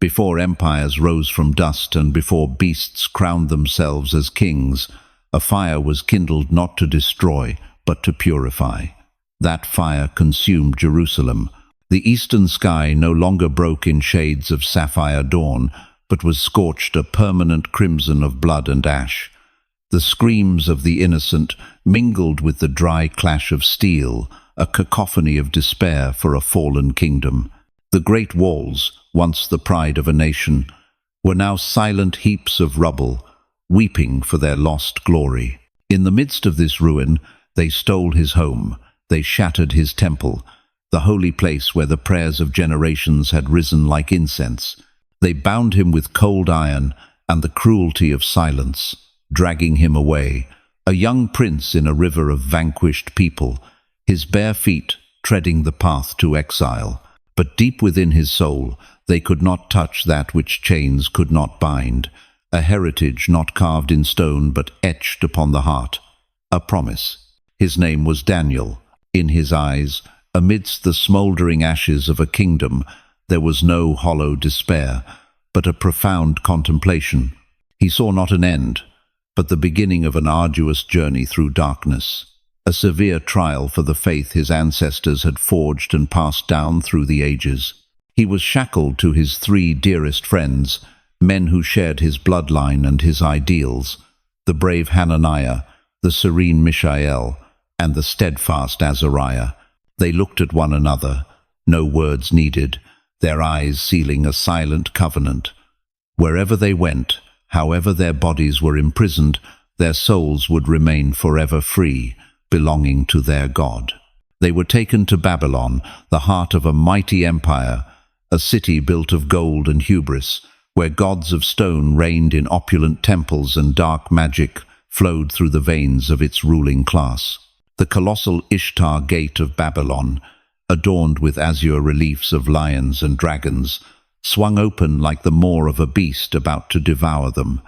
Before empires rose from dust and before beasts crowned themselves as kings, a fire was kindled not to destroy, but to purify. That fire consumed Jerusalem. The eastern sky no longer broke in shades of sapphire dawn, but was scorched a permanent crimson of blood and ash. The screams of the innocent mingled with the dry clash of steel, a cacophony of despair for a fallen kingdom. The great walls, once the pride of a nation, were now silent heaps of rubble, weeping for their lost glory. In the midst of this ruin, they stole his home, they shattered his temple, the holy place where the prayers of generations had risen like incense. They bound him with cold iron and the cruelty of silence, dragging him away, a young prince in a river of vanquished people, his bare feet treading the path to exile. But deep within his soul, they could not touch that which chains could not bind, a heritage not carved in stone but etched upon the heart, a promise. His name was Daniel. In his eyes, amidst the smouldering ashes of a kingdom, there was no hollow despair, but a profound contemplation. He saw not an end, but the beginning of an arduous journey through darkness, a severe trial for the faith his ancestors had forged and passed down through the ages. He was shackled to his 3 dearest friends, men who shared his bloodline and his ideals, the brave Hananiah, the serene Mishael, and the steadfast Azariah. They looked at one another, no words needed, their eyes sealing a silent covenant. Wherever they went, however their bodies were imprisoned, their souls would remain forever free, belonging to their God. They were taken to Babylon, the heart of a mighty empire, a city built of gold and hubris, where gods of stone reigned in opulent temples and dark magic flowed through the veins of its ruling class. The colossal Ishtar Gate of Babylon, adorned with azure reliefs of lions and dragons, swung open like the maw of a beast about to devour them.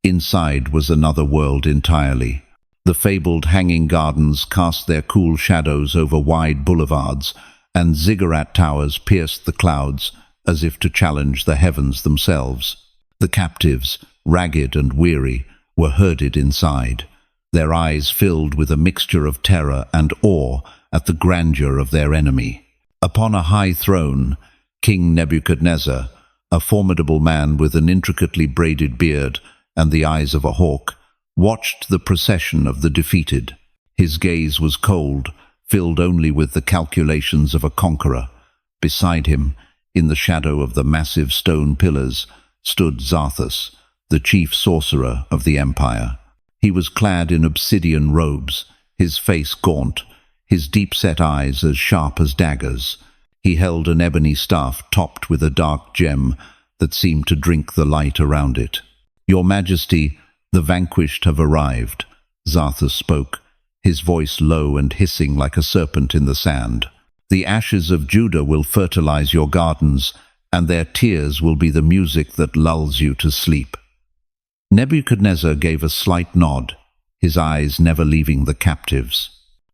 Inside was another world entirely. The fabled hanging gardens cast their cool shadows over wide boulevards, and ziggurat towers pierced the clouds as if to challenge the heavens themselves. The captives, ragged and weary, were herded inside, their eyes filled with a mixture of terror and awe at the grandeur of their enemy. Upon a high throne, King Nebuchadnezzar, a formidable man with an intricately braided beard and the eyes of a hawk, watched the procession of the defeated. His gaze was cold, filled only with the calculations of a conqueror. Beside him, in the shadow of the massive stone pillars, stood Zarthus, the chief sorcerer of the empire. He was clad in obsidian robes, his face gaunt, his deep-set eyes as sharp as daggers. He held an ebony staff topped with a dark gem that seemed to drink the light around it. "Your Majesty, the vanquished have arrived," Zarthus spoke, his voice low and hissing like a serpent in the sand. "The ashes of Judah will fertilize your gardens, and their tears will be the music that lulls you to sleep." Nebuchadnezzar gave a slight nod, his eyes never leaving the captives.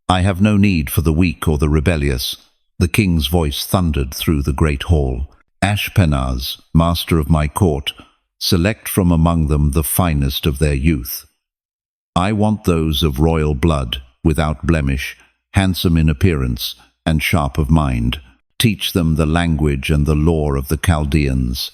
"I have no need for the weak or the rebellious," the king's voice thundered through the great hall. "Ashpenaz, master of my court, select from among them the finest of their youth. I want those of royal blood, without blemish, handsome in appearance, and sharp of mind. Teach them the language and the lore of the Chaldeans.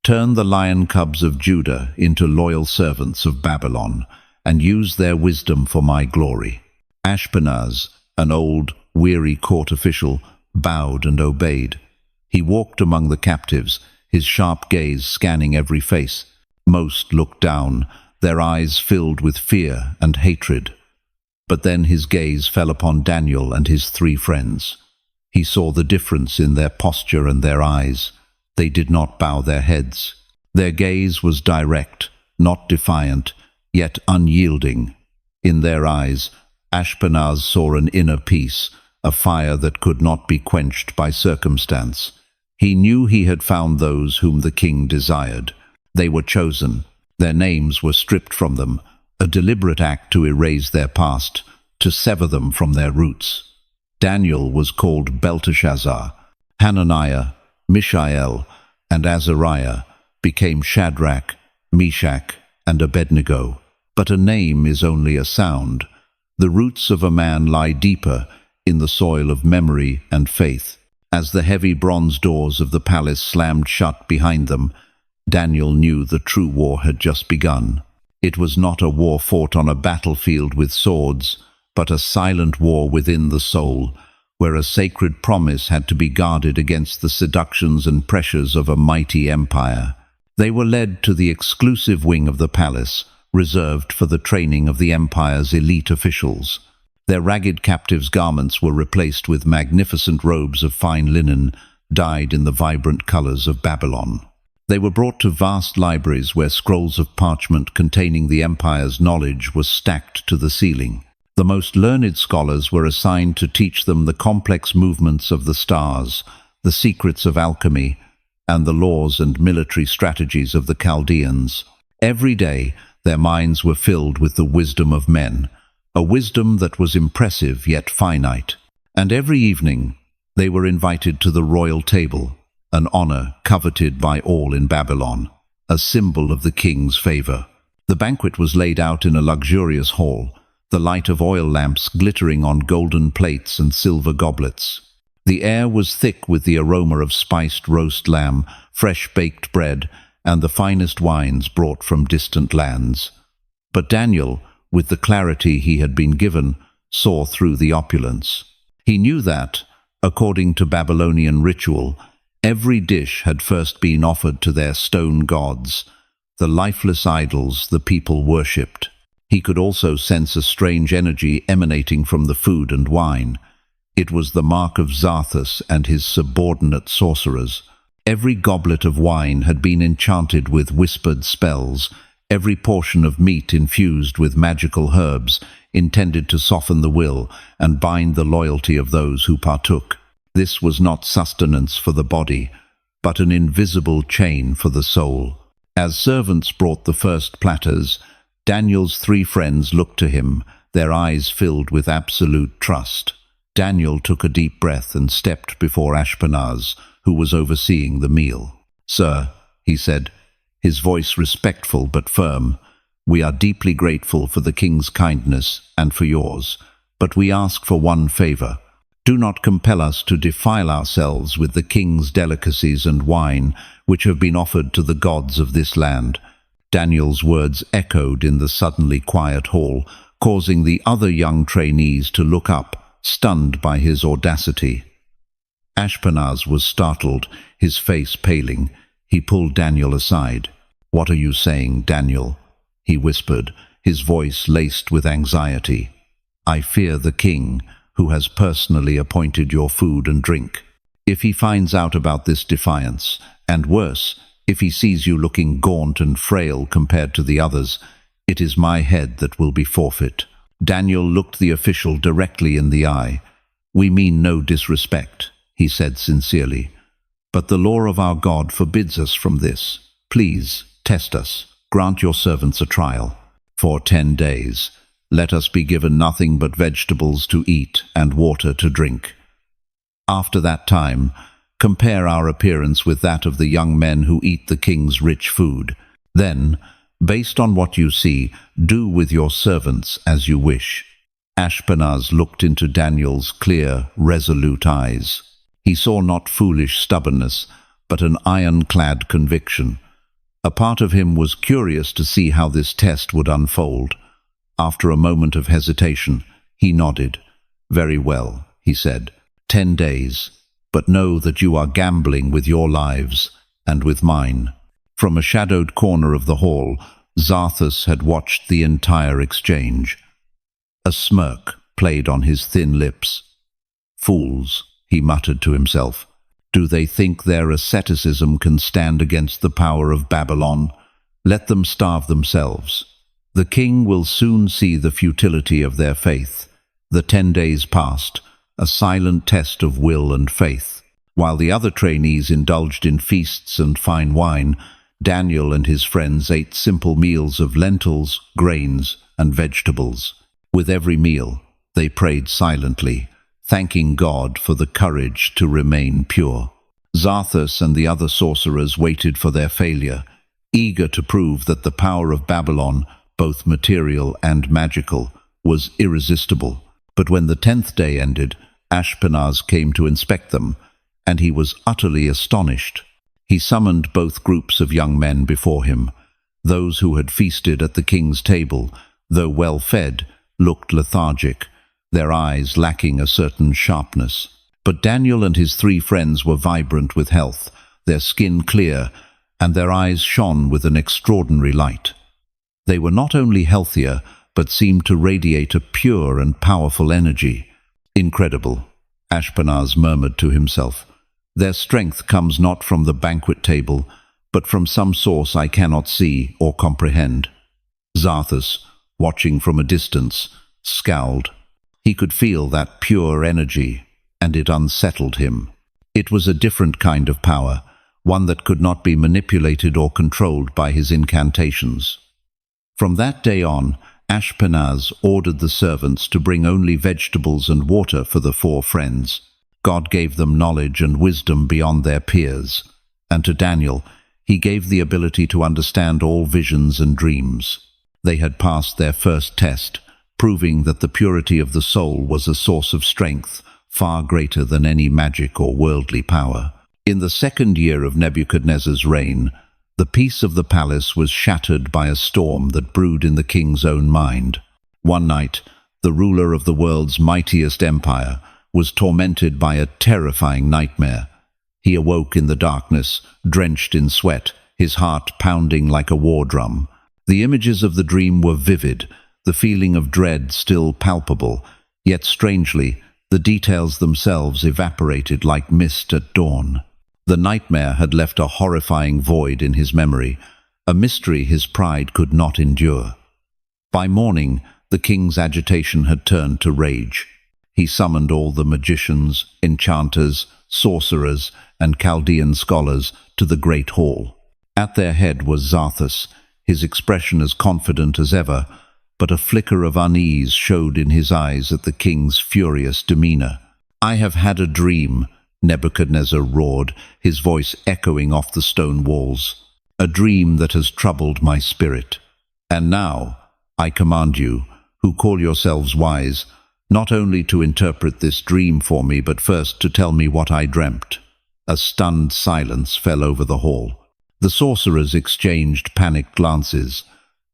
Turn the lion cubs of Judah into loyal servants of Babylon, and use their wisdom for my glory." Ashpenaz, an old, weary court official, bowed and obeyed. He walked among the captives, his sharp gaze scanning every face. Most looked down, their eyes filled with fear and hatred. But then his gaze fell upon Daniel and his 3 friends. He saw the difference in their posture and their eyes. They did not bow their heads. Their gaze was direct, not defiant, yet unyielding. In their eyes, Ashpenaz saw an inner peace, a fire that could not be quenched by circumstance. He knew he had found those whom the king desired. They were chosen. Their names were stripped from them, a deliberate act to erase their past, to sever them from their roots. Daniel was called Belteshazzar, Hananiah, Mishael, and Azariah became Shadrach, Meshach, and Abednego. But a name is only a sound. The roots of a man lie deeper in the soil of memory and faith. As the heavy bronze doors of the palace slammed shut behind them, Daniel knew the true war had just begun. It was not a war fought on a battlefield with swords, but a silent war within the soul, where a sacred promise had to be guarded against the seductions and pressures of a mighty empire. They were led to the exclusive wing of the palace, reserved for the training of the empire's elite officials. Their ragged captives' garments were replaced with magnificent robes of fine linen, dyed in the vibrant colors of Babylon. They were brought to vast libraries where scrolls of parchment containing the empire's knowledge were stacked to the ceiling. The most learned scholars were assigned to teach them the complex movements of the stars, the secrets of alchemy, and the laws and military strategies of the Chaldeans. Every day, their minds were filled with the wisdom of men, a wisdom that was impressive yet finite. And every evening, they were invited to the royal table, an honor coveted by all in Babylon, a symbol of the king's favor. The banquet was laid out in a luxurious hall, the light of oil lamps glittering on golden plates and silver goblets. The air was thick with the aroma of spiced roast lamb, fresh baked bread, and the finest wines brought from distant lands. But Daniel, with the clarity he had been given, saw through the opulence. He knew that, according to Babylonian ritual, every dish had first been offered to their stone gods, the lifeless idols the people worshipped. He could also sense a strange energy emanating from the food and wine. It was the mark of Zarthus and his subordinate sorcerers. Every goblet of wine had been enchanted with whispered spells, every portion of meat infused with magical herbs, intended to soften the will and bind the loyalty of those who partook. This was not sustenance for the body, but an invisible chain for the soul. As servants brought the first platters, Daniel's 3 friends looked to him, their eyes filled with absolute trust. Daniel took a deep breath and stepped before Ashpenaz, who was overseeing the meal. "Sir," he said, his voice respectful but firm, "we are deeply grateful for the king's kindness and for yours, but we ask for one favor. Do not compel us to defile ourselves with the king's delicacies and wine, which have been offered to the gods of this land." Daniel's words echoed in the suddenly quiet hall, causing the other young trainees to look up, stunned by his audacity. Ashpenaz was startled, his face paling. He pulled Daniel aside. "What are you saying, Daniel?" he whispered, his voice laced with anxiety. "I fear the king, who has personally appointed your food and drink. If he finds out about this defiance, and worse, if he sees you looking gaunt and frail compared to the others, it is my head that will be forfeit." Daniel looked the official directly in the eye. "We mean no disrespect," he said sincerely, "but the law of our God forbids us from this. Please, test us. Grant your servants a trial. For 10 days, let us be given nothing but vegetables to eat and water to drink. After that time, compare our appearance with that of the young men who eat the king's rich food. Then, based on what you see, do with your servants as you wish." Ashpenaz looked into Daniel's clear, resolute eyes. He saw not foolish stubbornness, but an ironclad conviction. A part of him was curious to see how this test would unfold. After a moment of hesitation, he nodded. "Very well," he said. 10 days. But know that you are gambling with your lives and with mine." From a shadowed corner of the hall, Zarthus had watched the entire exchange. A smirk played on his thin lips. "Fools," he muttered to himself. "Do they think their asceticism can stand against the power of Babylon? Let them starve themselves. The king will soon see the futility of their faith." The 10 days passed, a silent test of will and faith. While the other trainees indulged in feasts and fine wine, Daniel and his friends ate simple meals of lentils, grains, and vegetables. With every meal, they prayed silently, thanking God for the courage to remain pure. Zarthus and the other sorcerers waited for their failure, eager to prove that the power of Babylon, both material and magical, was irresistible. But when the 10th day ended, Ashpenaz came to inspect them, and he was utterly astonished. He summoned both groups of young men before him. Those who had feasted at the king's table, though well fed, looked lethargic, their eyes lacking a certain sharpness. But Daniel and his 3 friends were vibrant with health, their skin clear, and their eyes shone with an extraordinary light. They were not only healthier, but seemed to radiate a pure and powerful energy. Incredible, Ashpenaz murmured to himself. Their strength comes not from the banquet table, but from some source I cannot see or comprehend. Zarthus, watching from a distance, scowled. He could feel that pure energy, and it unsettled him. It was a different kind of power, one that could not be manipulated or controlled by his incantations. From that day on, Ashpenaz ordered the servants to bring only vegetables and water for the 4 friends. God gave them knowledge and wisdom beyond their peers, and to Daniel, he gave the ability to understand all visions and dreams. They had passed their first test, proving that the purity of the soul was a source of strength far greater than any magic or worldly power. In the 2nd year of Nebuchadnezzar's reign, the peace of the palace was shattered by a storm that brewed in the king's own mind. One night, the ruler of the world's mightiest empire was tormented by a terrifying nightmare. He awoke in the darkness, drenched in sweat, his heart pounding like a war drum. The images of the dream were vivid, the feeling of dread still palpable, yet strangely, the details themselves evaporated like mist at dawn. The nightmare had left a horrifying void in his memory, a mystery his pride could not endure. By morning, the king's agitation had turned to rage. He summoned all the magicians, enchanters, sorcerers, and Chaldean scholars to the great hall. At their head was Zarthus, his expression as confident as ever, but a flicker of unease showed in his eyes at the king's furious demeanor. "I have had a dream," Nebuchadnezzar roared, his voice echoing off the stone walls. "A dream that has troubled my spirit. And now, I command you, who call yourselves wise, not only to interpret this dream for me, but first to tell me what I dreamt." A stunned silence fell over the hall. The sorcerers exchanged panicked glances.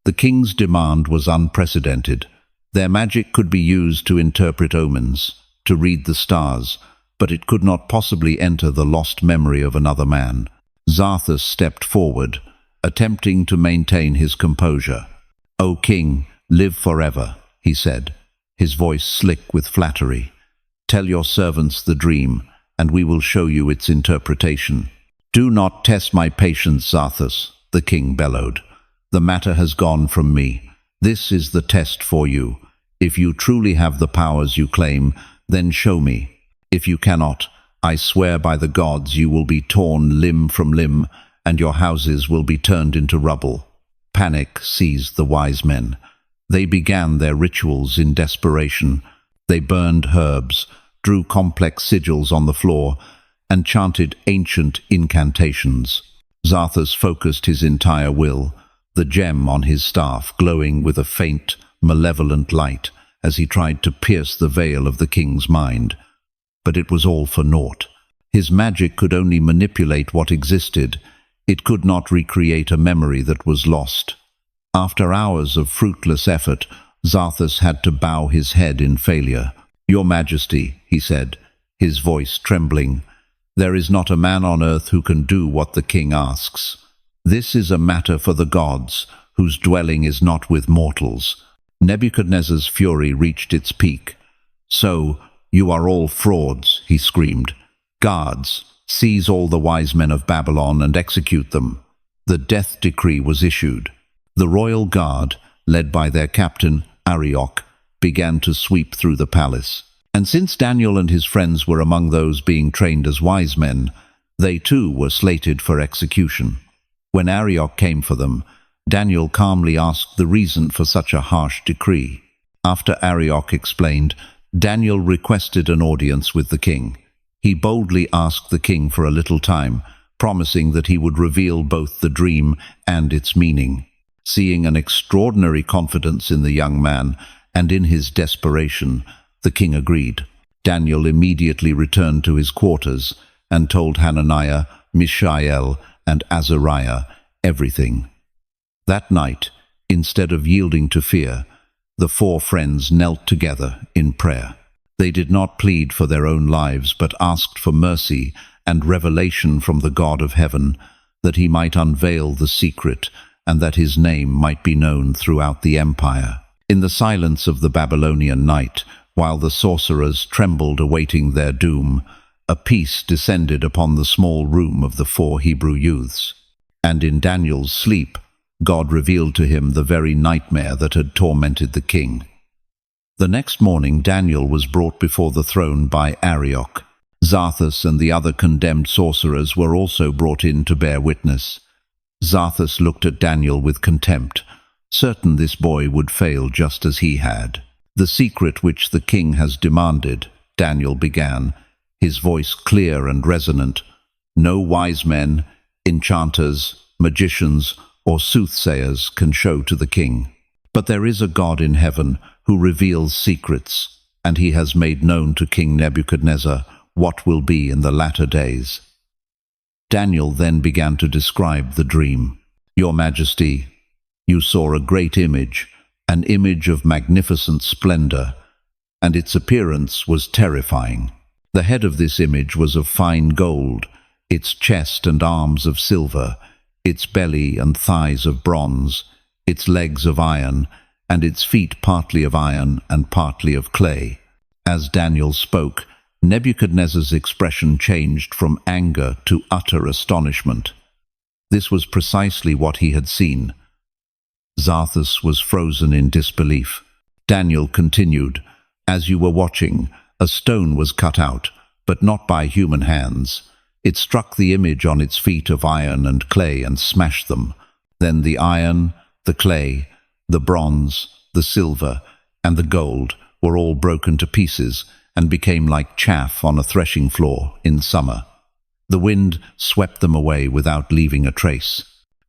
The king's demand was unprecedented. Their magic could be used to interpret omens, to read the stars, but it could not possibly enter the lost memory of another man. Zarthus stepped forward, attempting to maintain his composure. "O king, live forever," he said, his voice slick with flattery. "Tell your servants the dream, and we will show you its interpretation." "Do not test my patience, Zarthus," the king bellowed. "The matter has gone from me. This is the test for you. If you truly have the powers you claim, then show me. If you cannot, I swear by the gods you will be torn limb from limb, and your houses will be turned into rubble." Panic seized the wise men. They began their rituals in desperation. They burned herbs, drew complex sigils on the floor, and chanted ancient incantations. Zarthus focused his entire will, the gem on his staff glowing with a faint, malevolent light as he tried to pierce the veil of the king's mind. But it was all for naught. His magic could only manipulate what existed. It could not recreate a memory that was lost. After hours of fruitless effort, Zarthus had to bow his head in failure. "Your Majesty," he said, his voice trembling, "there is not a man on earth who can do what the king asks. This is a matter for the gods, whose dwelling is not with mortals." Nebuchadnezzar's fury reached its peak. "So, you are all frauds," he screamed. "Guards, seize all the wise men of Babylon and execute them." The death decree was issued. The royal guard, led by their captain, Arioch, began to sweep through the palace. And since Daniel and his friends were among those being trained as wise men, they too were slated for execution. When Arioch came for them, Daniel calmly asked the reason for such a harsh decree. After Arioch explained, Daniel requested an audience with the king. He boldly asked the king for a little time, promising that he would reveal both the dream and its meaning. Seeing an extraordinary confidence in the young man and in his desperation, the king agreed. Daniel immediately returned to his quarters and told Hananiah, Mishael, and Azariah everything. That night, instead of yielding to fear, the four friends knelt together in prayer. They did not plead for their own lives, but asked for mercy and revelation from the God of heaven, that he might unveil the secret and that his name might be known throughout the empire. In the silence of the Babylonian night, while the sorcerers trembled awaiting their doom, a peace descended upon the small room of the four Hebrew youths. And in Daniel's sleep, God revealed to him the very nightmare that had tormented the king. The next morning Daniel was brought before the throne by Arioch. Zarthus and the other condemned sorcerers were also brought in to bear witness. Zarthus looked at Daniel with contempt, certain this boy would fail just as he had. "The secret which the king has demanded," Daniel began, his voice clear and resonant. "No wise men, enchanters, magicians, or soothsayers can show to the king. But there is a God in heaven who reveals secrets, and he has made known to King Nebuchadnezzar what will be in the latter days." Daniel then began to describe the dream. "Your Majesty, you saw a great image, an image of magnificent splendor, and its appearance was terrifying. The head of this image was of fine gold, its chest and arms of silver, its belly and thighs of bronze, its legs of iron, and its feet partly of iron and partly of clay." As Daniel spoke, Nebuchadnezzar's expression changed from anger to utter astonishment. This was precisely what he had seen. Zarthus was frozen in disbelief. Daniel continued, "As you were watching, a stone was cut out, but not by human hands. It struck the image on its feet of iron and clay and smashed them. Then the iron, the clay, the bronze, the silver, and the gold were all broken to pieces and became like chaff on a threshing floor in summer. The wind swept them away without leaving a trace.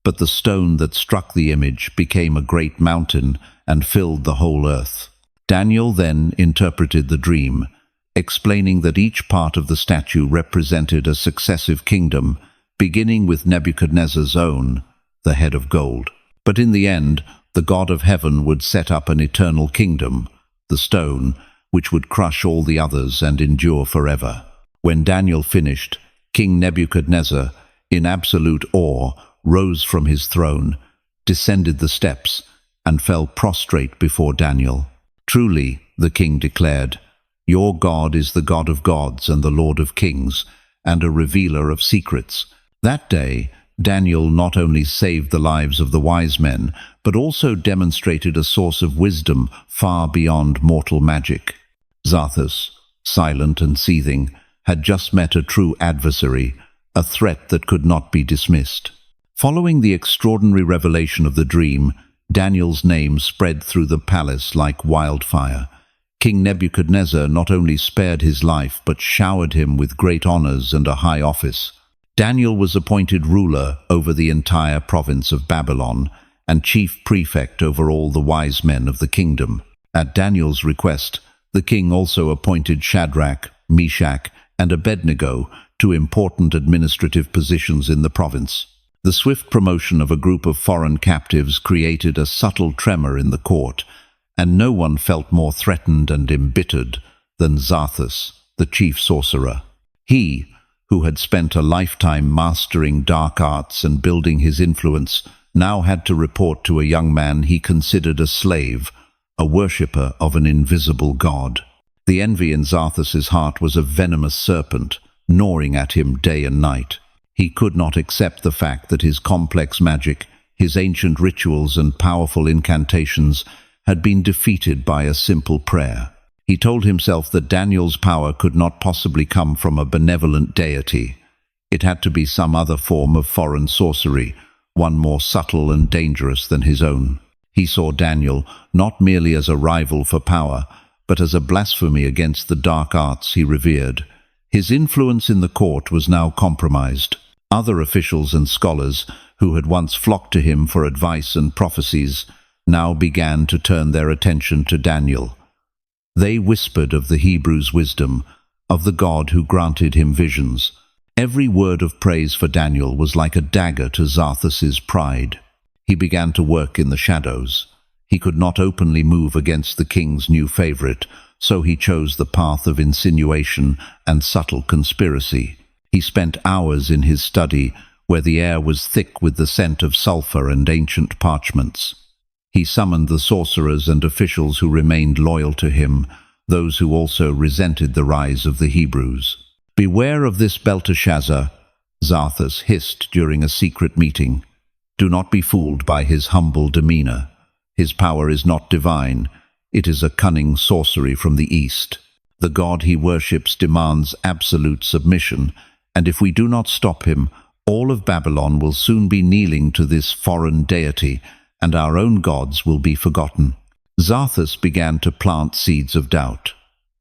But the stone that struck the image became a great mountain and filled the whole earth." Daniel then interpreted the dream, explaining that each part of the statue represented a successive kingdom, beginning with Nebuchadnezzar's own, the head of gold. But in the end, the God of heaven would set up an eternal kingdom, the stone, which would crush all the others and endure forever. When Daniel finished, King Nebuchadnezzar, in absolute awe, rose from his throne, descended the steps, and fell prostrate before Daniel. "Truly," the king declared, "your God is the God of gods and the Lord of kings, and a revealer of secrets." That day, Daniel not only saved the lives of the wise men, but also demonstrated a source of wisdom far beyond mortal magic. Zarthus, silent and seething, had just met a true adversary, a threat that could not be dismissed. Following the extraordinary revelation of the dream, Daniel's name spread through the palace like wildfire. King Nebuchadnezzar not only spared his life, but showered him with great honors and a high office. Daniel was appointed ruler over the entire province of Babylon and chief prefect over all the wise men of the kingdom. At Daniel's request, the king also appointed Shadrach, Meshach, and Abednego to important administrative positions in the province. The swift promotion of a group of foreign captives created a subtle tremor in the court, and no one felt more threatened and embittered than Zarthus, the chief sorcerer. He, who had spent a lifetime mastering dark arts and building his influence, now had to report to a young man he considered a slave, a worshipper of an invisible god. The envy in Zarthus's heart was a venomous serpent, gnawing at him day and night. He could not accept the fact that his complex magic, his ancient rituals and powerful incantations had been defeated by a simple prayer. He told himself that Daniel's power could not possibly come from a benevolent deity. It had to be some other form of foreign sorcery, one more subtle and dangerous than his own. He saw Daniel not merely as a rival for power, but as a blasphemy against the dark arts he revered. His influence in the court was now compromised. Other officials and scholars, who had once flocked to him for advice and prophecies, now began to turn their attention to Daniel. They whispered of the Hebrew's wisdom, of the God who granted him visions. Every word of praise for Daniel was like a dagger to Xarthas's pride. He began to work in the shadows. He could not openly move against the king's new favorite, so he chose the path of insinuation and subtle conspiracy. He spent hours in his study, where the air was thick with the scent of sulfur and ancient parchments. He summoned the sorcerers and officials who remained loyal to him, those who also resented the rise of the Hebrews. "Beware of this Belteshazzar," Xarthas hissed during a secret meeting. "Do not be fooled by his humble demeanor. His power is not divine. It is a cunning sorcery from the east. The god he worships demands absolute submission, and if we do not stop him, all of Babylon will soon be kneeling to this foreign deity, and our own gods will be forgotten." Xarthas began to plant seeds of doubt.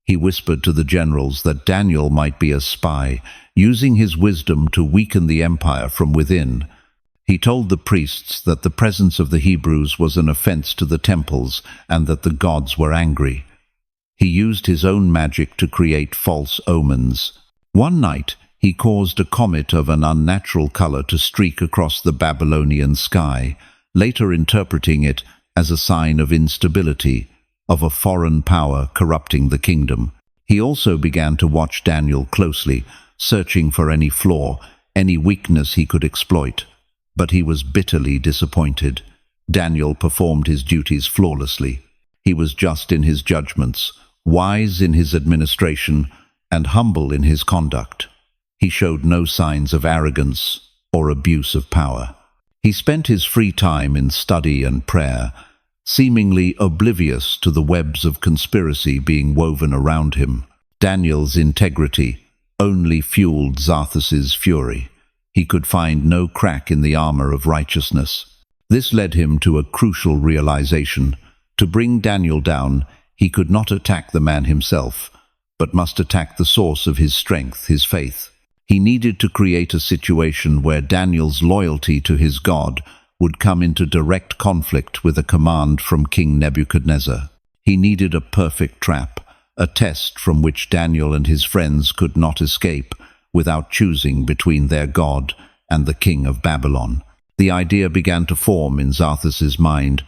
He whispered to the generals that Daniel might be a spy, using his wisdom to weaken the empire from within. He told the priests that the presence of the Hebrews was an offense to the temples and that the gods were angry. He used his own magic to create false omens. One night, he caused a comet of an unnatural color to streak across the Babylonian sky, later interpreting it as a sign of instability, of a foreign power corrupting the kingdom. He also began to watch Daniel closely, searching for any flaw, any weakness he could exploit. But he was bitterly disappointed. Daniel performed his duties flawlessly. He was just in his judgments, wise in his administration, and humble in his conduct. He showed no signs of arrogance or abuse of power. He spent his free time in study and prayer, seemingly oblivious to the webs of conspiracy being woven around him. Daniel's integrity only fueled Xarthas's fury. He could find no crack in the armor of righteousness. This led him to a crucial realization. To bring Daniel down, he could not attack the man himself, but must attack the source of his strength, his faith. He needed to create a situation where Daniel's loyalty to his God would come into direct conflict with a command from King Nebuchadnezzar. He needed a perfect trap, a test from which Daniel and his friends could not escape without choosing between their God and the king of Babylon. The idea began to form in Xarthas's mind,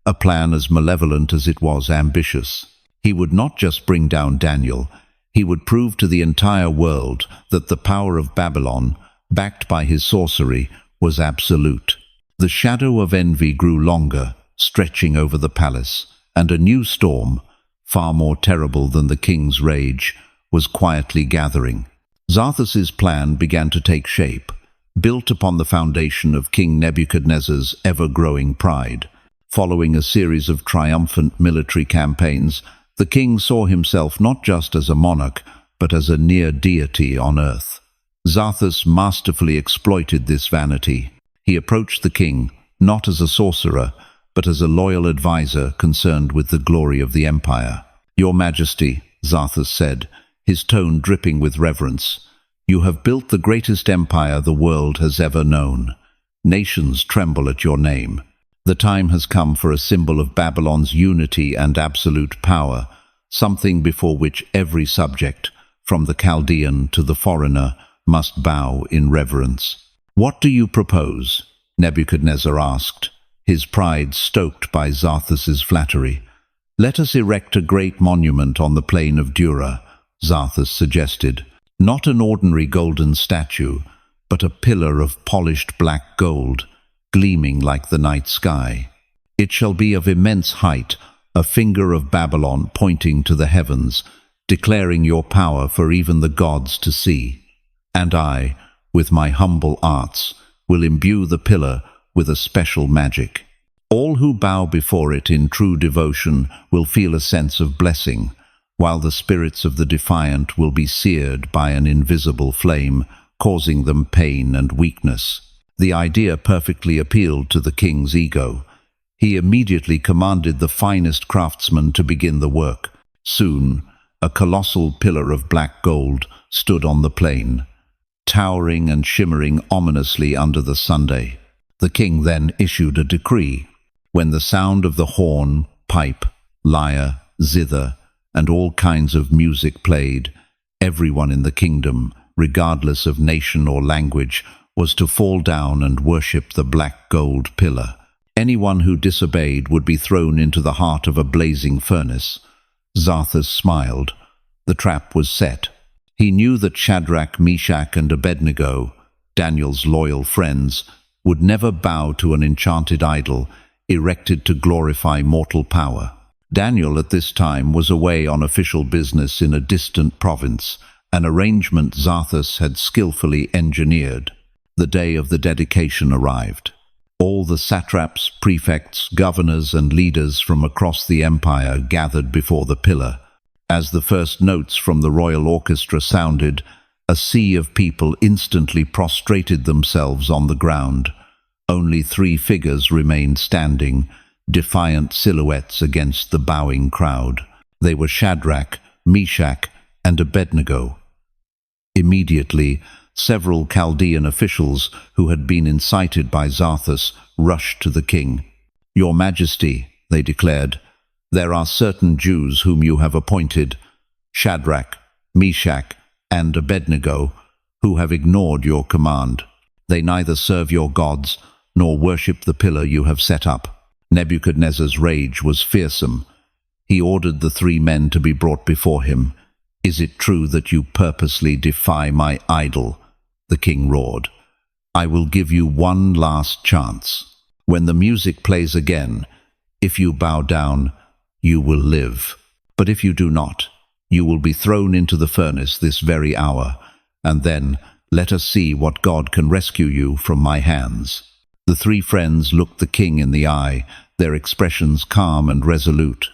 a plan as malevolent as it was ambitious. He would not just bring down Daniel, he would prove to the entire world that the power of Babylon, backed by his sorcery, was absolute. The shadow of envy grew longer, stretching over the palace, and a new storm, far more terrible than the king's rage, was quietly gathering. Xarthas's plan began to take shape, built upon the foundation of King Nebuchadnezzar's ever-growing pride. Following a series of triumphant military campaigns, the king saw himself not just as a monarch, but as a near deity on earth. Xarthas masterfully exploited this vanity. He approached the king, not as a sorcerer, but as a loyal advisor concerned with the glory of the empire. "Your Majesty," Xarthas said, his tone dripping with reverence, "you have built the greatest empire the world has ever known. Nations tremble at your name. The time has come for a symbol of Babylon's unity and absolute power, something before which every subject, from the Chaldean to the foreigner, must bow in reverence." "What do you propose?" Nebuchadnezzar asked, his pride stoked by Xarthas's flattery. "Let us erect a great monument on the plain of Dura," Xarthas suggested. "Not an ordinary golden statue, but a pillar of polished black gold, gleaming like the night sky. It shall be of immense height, a finger of Babylon pointing to the heavens, declaring your power for even the gods to see. And I, with my humble arts, will imbue the pillar with a special magic. All who bow before it in true devotion will feel a sense of blessing, while the spirits of the defiant will be seared by an invisible flame, causing them pain and weakness." The idea perfectly appealed to the king's ego. He immediately commanded the finest craftsmen to begin the work. Soon, a colossal pillar of black gold stood on the plain, towering and shimmering ominously under the sunday. The king then issued a decree. When the sound of the horn, pipe, lyre, zither, and all kinds of music played, everyone in the kingdom, regardless of nation or language, was to fall down and worship the black gold pillar. Anyone who disobeyed would be thrown into the heart of a blazing furnace. Zarthus smiled. The trap was set. He knew that Shadrach, Meshach, and Abednego, Daniel's loyal friends, would never bow to an enchanted idol erected to glorify mortal power. Daniel at this time was away on official business in a distant province, an arrangement Zarthus had skillfully engineered. The day of the dedication arrived. All the satraps, prefects, governors, and leaders from across the empire gathered before the pillar. As the first notes from the royal orchestra sounded, a sea of people instantly prostrated themselves on the ground. Only 3 figures remained standing, defiant silhouettes against the bowing crowd. They were Shadrach, Meshach, and Abednego. Immediately, several Chaldean officials who had been incited by Zarthus rushed to the king. "Your Majesty," they declared, "there are certain Jews whom you have appointed, Shadrach, Meshach, and Abednego, who have ignored your command. They neither serve your gods nor worship the pillar you have set up." Nebuchadnezzar's rage was fearsome. He ordered the 3 men to be brought before him. "Is it true that you purposely defy my idol?" the king roared. "I will give you one last chance. When the music plays again, if you bow down, you will live. But if you do not, you will be thrown into the furnace this very hour, and then let us see what God can rescue you from my hands." The 3 friends looked the king in the eye, their expressions calm and resolute.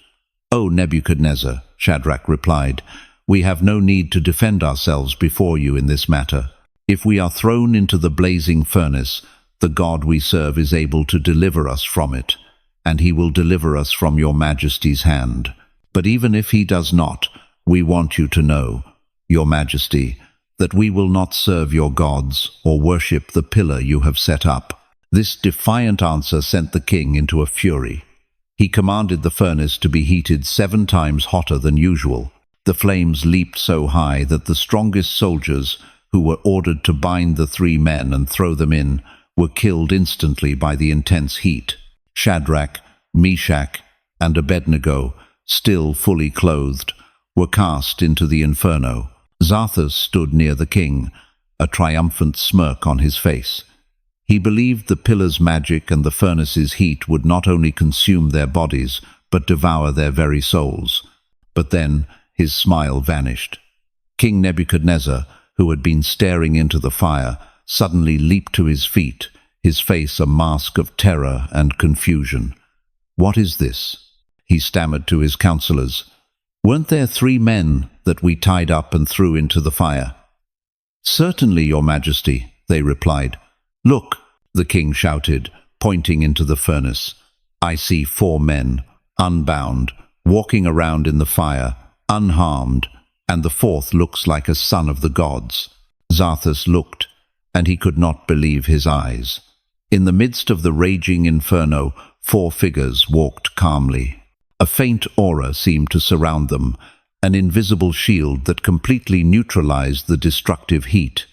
"O Nebuchadnezzar," Shadrach replied, "we have no need to defend ourselves before you in this matter. If we are thrown into the blazing furnace, the God we serve is able to deliver us from it, and he will deliver us from your Majesty's hand. But even if he does not, we want you to know, your Majesty, that we will not serve your gods or worship the pillar you have set up." This defiant answer sent the king into a fury. He commanded the furnace to be heated 7 times hotter than usual. The flames leaped so high that the strongest soldiers, who were ordered to bind the 3 men and throw them in, were killed instantly by the intense heat. Shadrach, Meshach, and Abednego, still fully clothed, were cast into the inferno. Zarthus stood near the king, a triumphant smirk on his face. He believed the pillar's magic and the furnace's heat would not only consume their bodies, but devour their very souls. But then his smile vanished. King Nebuchadnezzar, who had been staring into the fire, suddenly leaped to his feet, his face a mask of terror and confusion. "What is this?" he stammered to his counselors. "Weren't there 3 men that we tied up and threw into the fire?" "Certainly, your Majesty," they replied. "Look," the king shouted, pointing into the furnace. "I see 4 men, unbound, walking around in the fire, unharmed, and the 4th looks like a son of the gods." Zarthus looked, and he could not believe his eyes. In the midst of the raging inferno, 4 figures walked calmly. A faint aura seemed to surround them, an invisible shield that completely neutralized the destructive heat.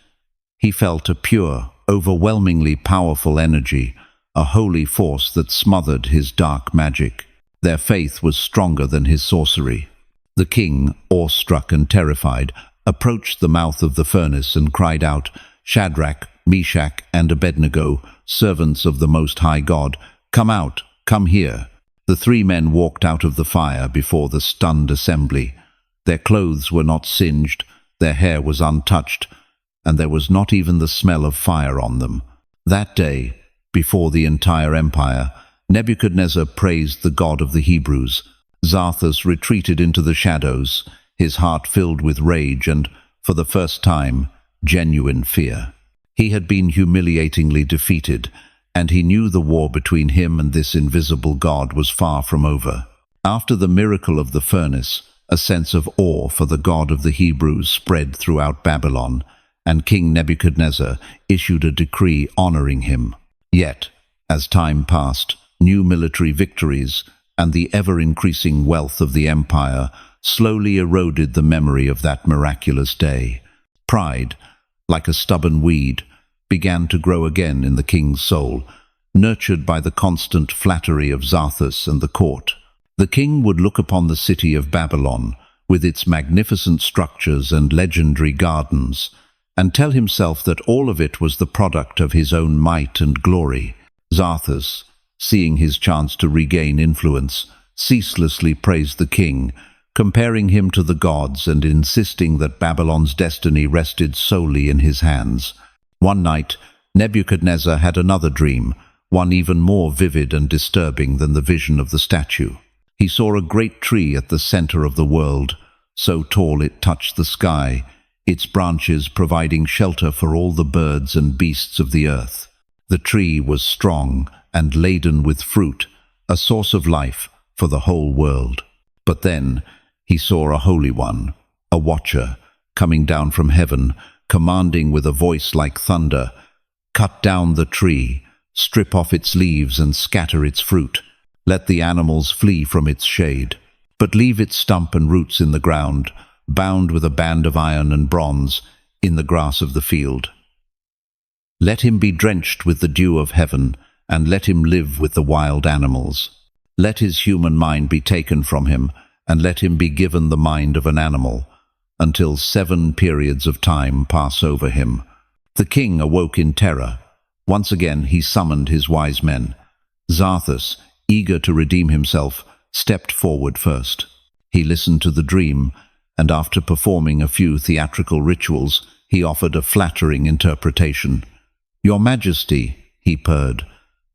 He felt a pure, overwhelmingly powerful energy, a holy force that smothered his dark magic. Their faith was stronger than his sorcery. The king, awestruck and terrified, approached the mouth of the furnace and cried out, "Shadrach, Meshach, and Abednego, servants of the Most High God, come out, come here." The 3 men walked out of the fire before the stunned assembly. Their clothes were not singed, their hair was untouched, and there was not even the smell of fire on them. That day, before the entire empire, Nebuchadnezzar praised the God of the Hebrews. Zarthus retreated into the shadows, his heart filled with rage and, for the first time, genuine fear. He had been humiliatingly defeated, and he knew the war between him and this invisible God was far from over. After the miracle of the furnace, A sense of awe for the God of the Hebrews spread throughout Babylon, and King Nebuchadnezzar issued a decree honoring him. Yet, as time passed, new military victories and the ever-increasing wealth of the empire slowly eroded the memory of that miraculous day. Pride, like a stubborn weed, began to grow again in the king's soul, nurtured by the constant flattery of Zarthus and the court. The king would look upon the city of Babylon, with its magnificent structures and legendary gardens, and tell himself that all of it was the product of his own might and glory. Zarthus, seeing his chance to regain influence, ceaselessly praised the king, comparing him to the gods and insisting that Babylon's destiny rested solely in his hands. One night, Nebuchadnezzar had another dream, one even more vivid and disturbing than the vision of the statue. He saw a great tree at the center of the world, so tall it touched the sky, its branches providing shelter for all the birds and beasts of the earth. The tree was strong and laden with fruit, a source of life for the whole world. But then he saw a holy one, a watcher, coming down from heaven, commanding with a voice like thunder, "Cut down the tree, strip off its leaves and scatter its fruit. Let the animals flee from its shade, but leave its stump and roots in the ground, bound with a band of iron and bronze, in the grass of the field. Let him be drenched with the dew of heaven, and let him live with the wild animals. Let his human mind be taken from him, and let him be given the mind of an animal, until 7 periods of time pass over him." The king awoke in terror. Once again he summoned his wise men. Zarthus, eager to redeem himself, stepped forward first. He listened to the dream, and after performing a few theatrical rituals, he offered a flattering interpretation. "Your Majesty," he purred,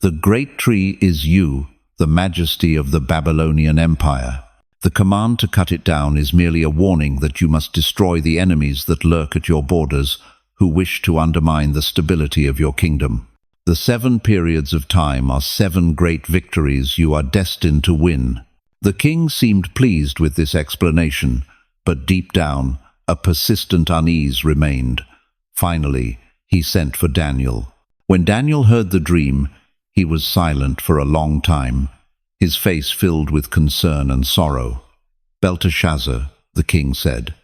"the great tree is you, the majesty of the Babylonian Empire. The command to cut it down is merely a warning that you must destroy the enemies that lurk at your borders, who wish to undermine the stability of your kingdom. The 7 periods of time are 7 great victories you are destined to win." The king seemed pleased with this explanation, but deep down, a persistent unease remained. Finally, he sent for Daniel. When Daniel heard the dream, he was silent for a long time, his face filled with concern and sorrow. "Belteshazzar," the king said,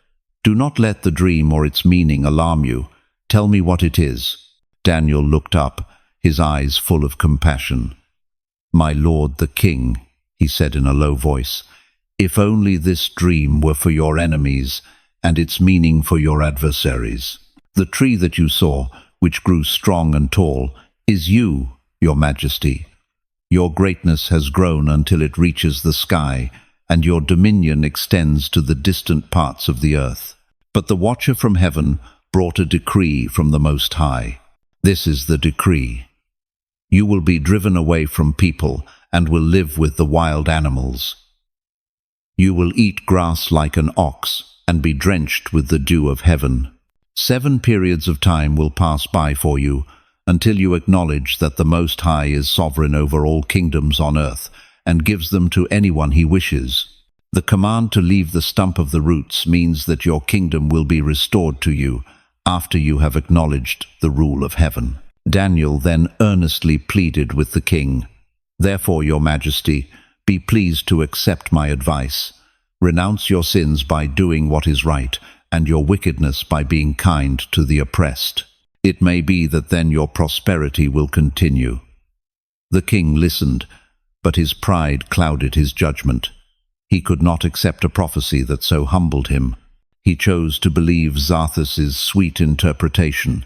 "do not let the dream or its meaning alarm you. Tell me what it is." Daniel looked up, his eyes full of compassion. "My lord the king," he said in a low voice, "if only this dream were for your enemies and its meaning for your adversaries. The tree that you saw, which grew strong and tall, is you, your Majesty. Your greatness has grown until it reaches the sky, and your dominion extends to the distant parts of the earth. But the watcher from heaven brought a decree from the Most High. This is the decree. You will be driven away from people and will live with the wild animals. You will eat grass like an ox and be drenched with the dew of heaven. 7 periods of time will pass by for you, until you acknowledge that the Most High is sovereign over all kingdoms on earth and gives them to anyone he wishes. The command to leave the stump of the roots means that your kingdom will be restored to you after you have acknowledged the rule of heaven." Daniel then earnestly pleaded with the king, "Therefore, your Majesty, be pleased to accept my advice. Renounce your sins by doing what is right, and your wickedness by being kind to the oppressed. It may be that then your prosperity will continue." The king listened, but his pride clouded his judgment. He could not accept a prophecy that so humbled him. He chose to believe Zarthus's sweet interpretation.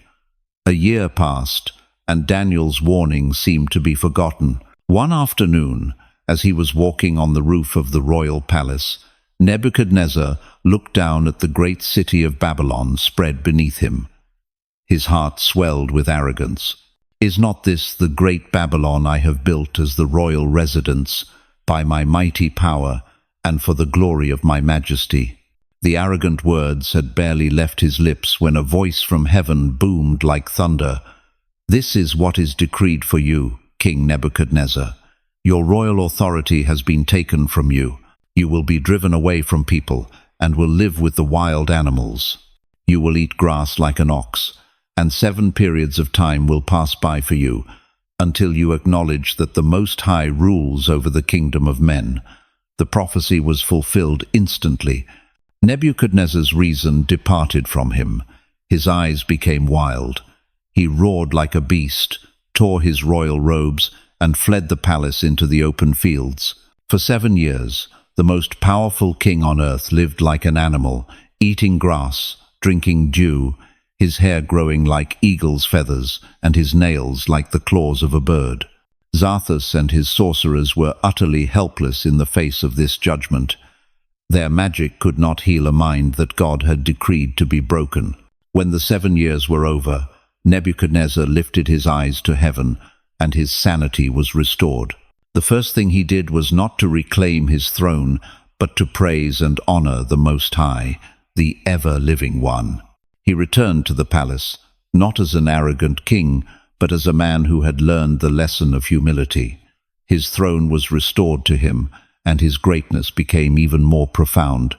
A year passed, and Daniel's warning seemed to be forgotten. One afternoon, as he was walking on the roof of the royal palace, Nebuchadnezzar looked down at the great city of Babylon spread beneath him. His heart swelled with arrogance. "Is not this the great Babylon I have built as the royal residence, by my mighty power, and for the glory of my majesty?" The arrogant words had barely left his lips when a voice from heaven boomed like thunder. "This is what is decreed for you, King Nebuchadnezzar. Your royal authority has been taken from you. You will be driven away from people and will live with the wild animals. You will eat grass like an ox, and 7 periods of time will pass by for you, until you acknowledge that the Most High rules over the kingdom of men." The prophecy was fulfilled instantly. Nebuchadnezzar's reason departed from him. His eyes became wild. He roared like a beast, tore his royal robes, and fled the palace into the open fields. For 7 years, the most powerful king on earth lived like an animal, eating grass, drinking dew, his hair growing like eagle's feathers, and his nails like the claws of a bird. Zarthus and his sorcerers were utterly helpless in the face of this judgment. Their magic could not heal a mind that God had decreed to be broken. When the 7 years were over, Nebuchadnezzar lifted his eyes to heaven, and his sanity was restored. The first thing he did was not to reclaim his throne, but to praise and honor the Most High, the ever-living One. He returned to the palace, not as an arrogant king, but as a man who had learned the lesson of humility. His throne was restored to him, and his greatness became even more profound.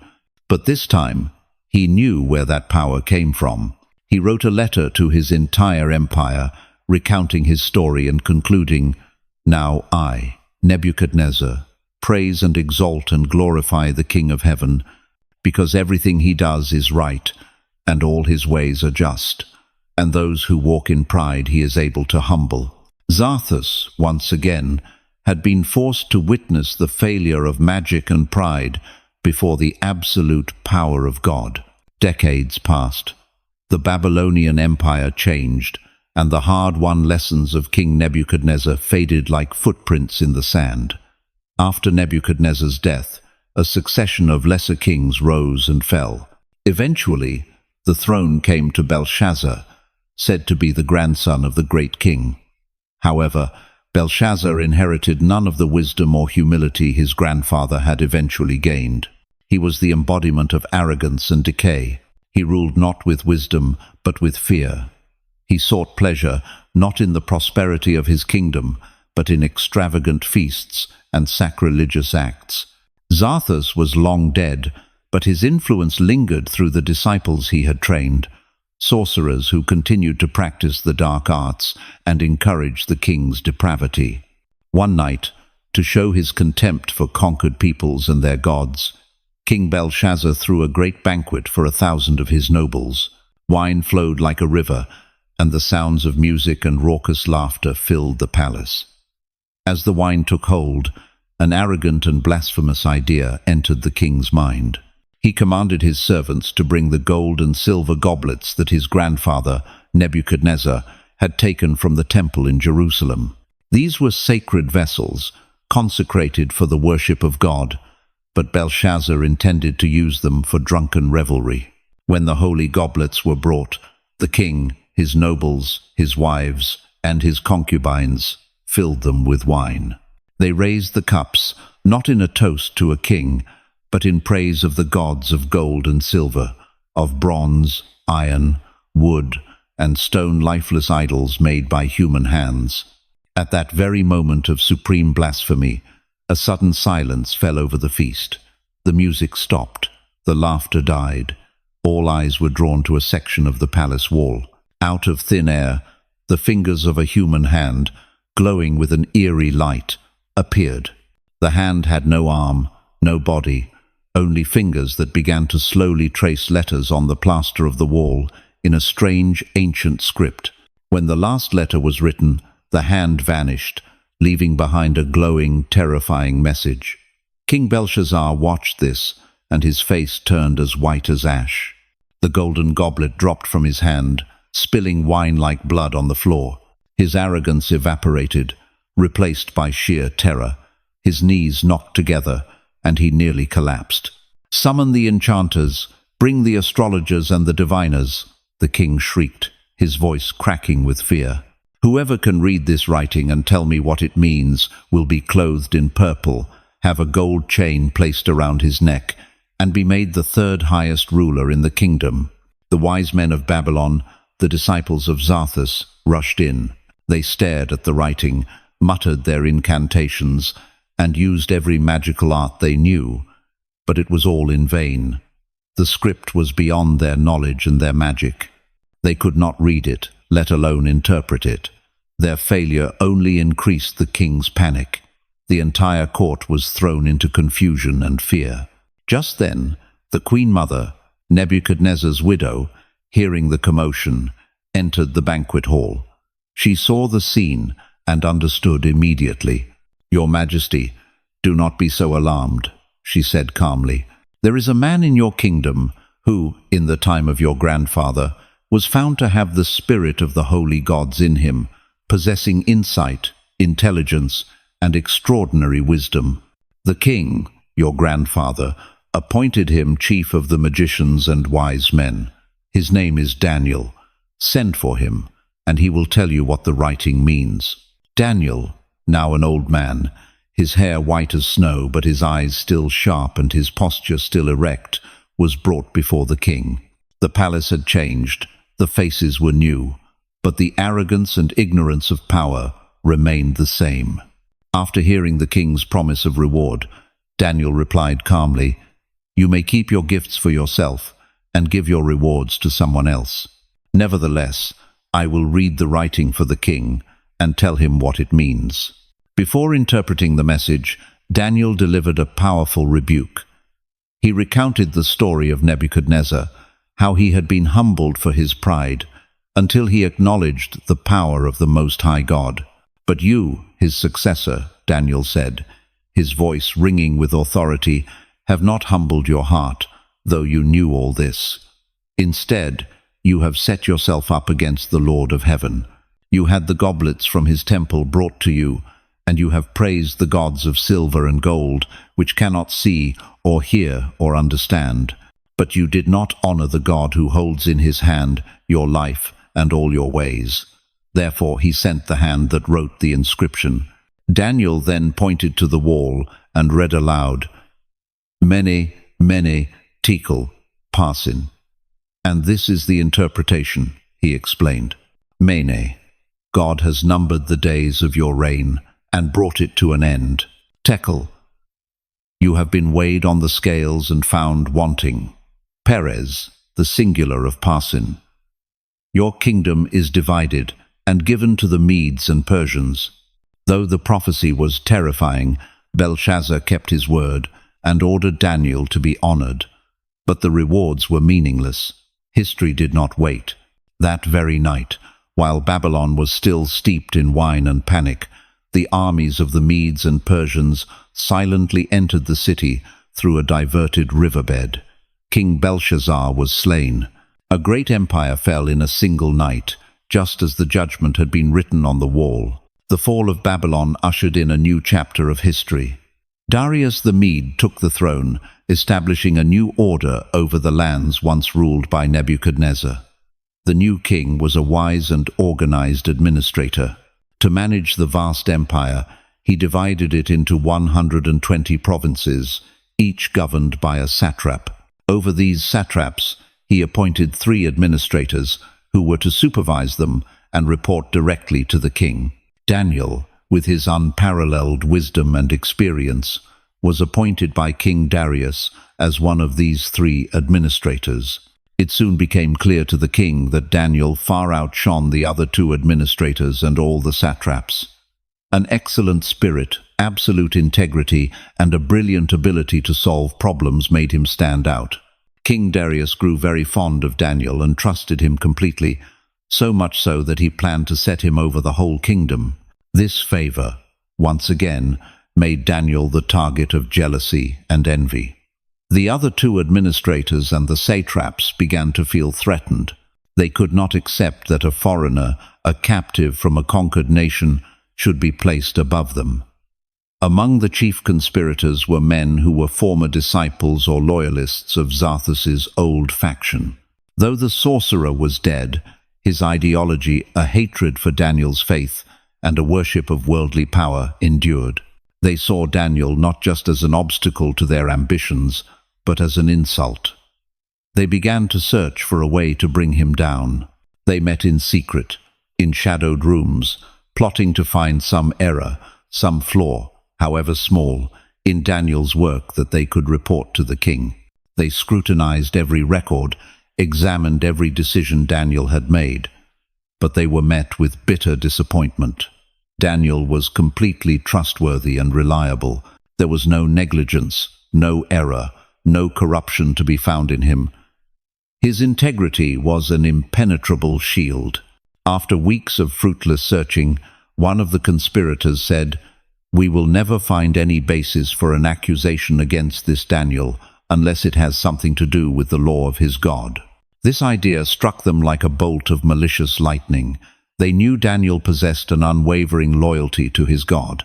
But this time, he knew where that power came from. He wrote a letter to his entire empire, recounting his story and concluding, "Now I, Nebuchadnezzar, praise and exalt and glorify the King of heaven, because everything he does is right, and all his ways are just, and those who walk in pride he is able to humble." Zarthus, once again, had been forced to witness the failure of magic and pride before the absolute power of God. Decades passed. The Babylonian Empire changed, and the hard-won lessons of King Nebuchadnezzar faded like footprints in the sand. After Nebuchadnezzar's death, a succession of lesser kings rose and fell. Eventually, the throne came to Belshazzar, said to be the grandson of the great king. However, Belshazzar inherited none of the wisdom or humility his grandfather had eventually gained. He was the embodiment of arrogance and decay. He ruled not with wisdom, but with fear. He sought pleasure not in the prosperity of his kingdom, but in extravagant feasts and sacrilegious acts. Zarthus was long dead, but his influence lingered through the disciples he had trained, sorcerers who continued to practice the dark arts and encourage the king's depravity. One night, to show his contempt for conquered peoples and their gods, King Belshazzar threw a great banquet for 1,000 of his nobles. Wine flowed like a river, and the sounds of music and raucous laughter filled the palace. As the wine took hold, an arrogant and blasphemous idea entered the king's mind. He commanded his servants to bring the gold and silver goblets that his grandfather, Nebuchadnezzar, had taken from the temple in Jerusalem. These were sacred vessels, consecrated for the worship of God, but Belshazzar intended to use them for drunken revelry. When the holy goblets were brought, the king, his nobles, his wives, and his concubines filled them with wine. They raised the cups, not in a toast to a king, but in praise of the gods of gold and silver, of bronze, iron, wood, and stone lifeless idols made by human hands. At that very moment of supreme blasphemy, a sudden silence fell over the feast. The music stopped, the laughter died. All eyes were drawn to a section of the palace wall. Out of thin air, the fingers of a human hand, glowing with an eerie light, appeared. The hand had no arm, no body, only fingers that began to slowly trace letters on the plaster of the wall in a strange ancient script. When the last letter was written, the hand vanished, leaving behind a glowing, terrifying message. King Belshazzar watched this, and his face turned as white as ash. The golden goblet dropped from his hand, spilling wine like blood on the floor. His arrogance evaporated, replaced by sheer terror. His knees knocked together, and he nearly collapsed. "Summon the enchanters, bring the astrologers and the diviners," the king shrieked, his voice cracking with fear. "Whoever can read this writing and tell me what it means will be clothed in purple, have a gold chain placed around his neck, and be made the third highest ruler in the kingdom." The wise men of Babylon, the disciples of Zarthus, rushed in. They stared at the writing, muttered their incantations, and used every magical art they knew, but it was all in vain. The script was beyond their knowledge and their magic. They could not read it, let alone interpret it. Their failure only increased the king's panic. The entire court was thrown into confusion and fear. Just then, the Queen Mother, Nebuchadnezzar's widow, hearing the commotion, entered the banquet hall. She saw the scene and understood immediately. "Your Majesty, do not be so alarmed," she said calmly. "There is a man in your kingdom who, in the time of your grandfather, was found to have the spirit of the holy gods in him, possessing insight, intelligence, and extraordinary wisdom. The king, your grandfather, appointed him chief of the magicians and wise men. His name is Daniel. Send for him, and he will tell you what the writing means." Daniel, now an old man, his hair white as snow but his eyes still sharp and his posture still erect, was brought before the king. The palace had changed, the faces were new, but the arrogance and ignorance of power remained the same. After hearing the king's promise of reward, Daniel replied calmly, "You may keep your gifts for yourself and give your rewards to someone else. Nevertheless, I will read the writing for the king and tell him what it means." Before interpreting the message, Daniel delivered a powerful rebuke. He recounted the story of Nebuchadnezzar, how he had been humbled for his pride, until he acknowledged the power of the Most High God. "But you, his successor," Daniel said, his voice ringing with authority, "have not humbled your heart, though you knew all this. Instead, you have set yourself up against the Lord of heaven. You had the goblets from his temple brought to you, and you have praised the gods of silver and gold, which cannot see or hear or understand. But you did not honor the God who holds in his hand your life and all your ways. Therefore he sent the hand that wrote the inscription." Daniel then pointed to the wall and read aloud, "Mene, Mene, Tekel, Parsin." "And this is the interpretation," he explained. "Mene, God has numbered the days of your reign and brought it to an end. Tekel, you have been weighed on the scales and found wanting. Perez, the singular of Parsin, your kingdom is divided and given to the Medes and Persians." Though the prophecy was terrifying, Belshazzar kept his word and ordered Daniel to be honored. But the rewards were meaningless. History did not wait. That very night, while Babylon was still steeped in wine and panic, the armies of the Medes and Persians silently entered the city through a diverted riverbed. King Belshazzar was slain. A great empire fell in a single night, just as the judgment had been written on the wall. The fall of Babylon ushered in a new chapter of history. Darius the Mede took the throne, establishing a new order over the lands once ruled by Nebuchadnezzar. The new king was a wise and organized administrator. To manage the vast empire, he divided it into 120 provinces, each governed by a satrap. Over these satraps, he appointed 3 administrators who were to supervise them and report directly to the king. Daniel, with his unparalleled wisdom and experience, was appointed by King Darius as one of these 3 administrators. It soon became clear to the king that Daniel far outshone the other 2 administrators and all the satraps. An excellent spirit, absolute integrity, and a brilliant ability to solve problems made him stand out. King Darius grew very fond of Daniel and trusted him completely, so much so that he planned to set him over the whole kingdom. This favor, once again, made Daniel the target of jealousy and envy. The other 2 administrators and the satraps began to feel threatened. They could not accept that a foreigner, a captive from a conquered nation, should be placed above them. Among the chief conspirators were men who were former disciples or loyalists of Xarthas's old faction. Though the sorcerer was dead, his ideology, a hatred for Daniel's faith, and a worship of worldly power endured. They saw Daniel not just as an obstacle to their ambitions, but as an insult. They began to search for a way to bring him down. They met in secret, in shadowed rooms, plotting to find some error, some flaw, however small, in Daniel's work that they could report to the king. They scrutinized every record, examined every decision Daniel had made, but they were met with bitter disappointment. Daniel was completely trustworthy and reliable. There was no negligence, no error, no corruption to be found in him. His integrity was an impenetrable shield. After weeks of fruitless searching, one of the conspirators said, "We will never find any basis for an accusation against this Daniel unless it has something to do with the law of his God." This idea struck them like a bolt of malicious lightning. They knew Daniel possessed an unwavering loyalty to his God.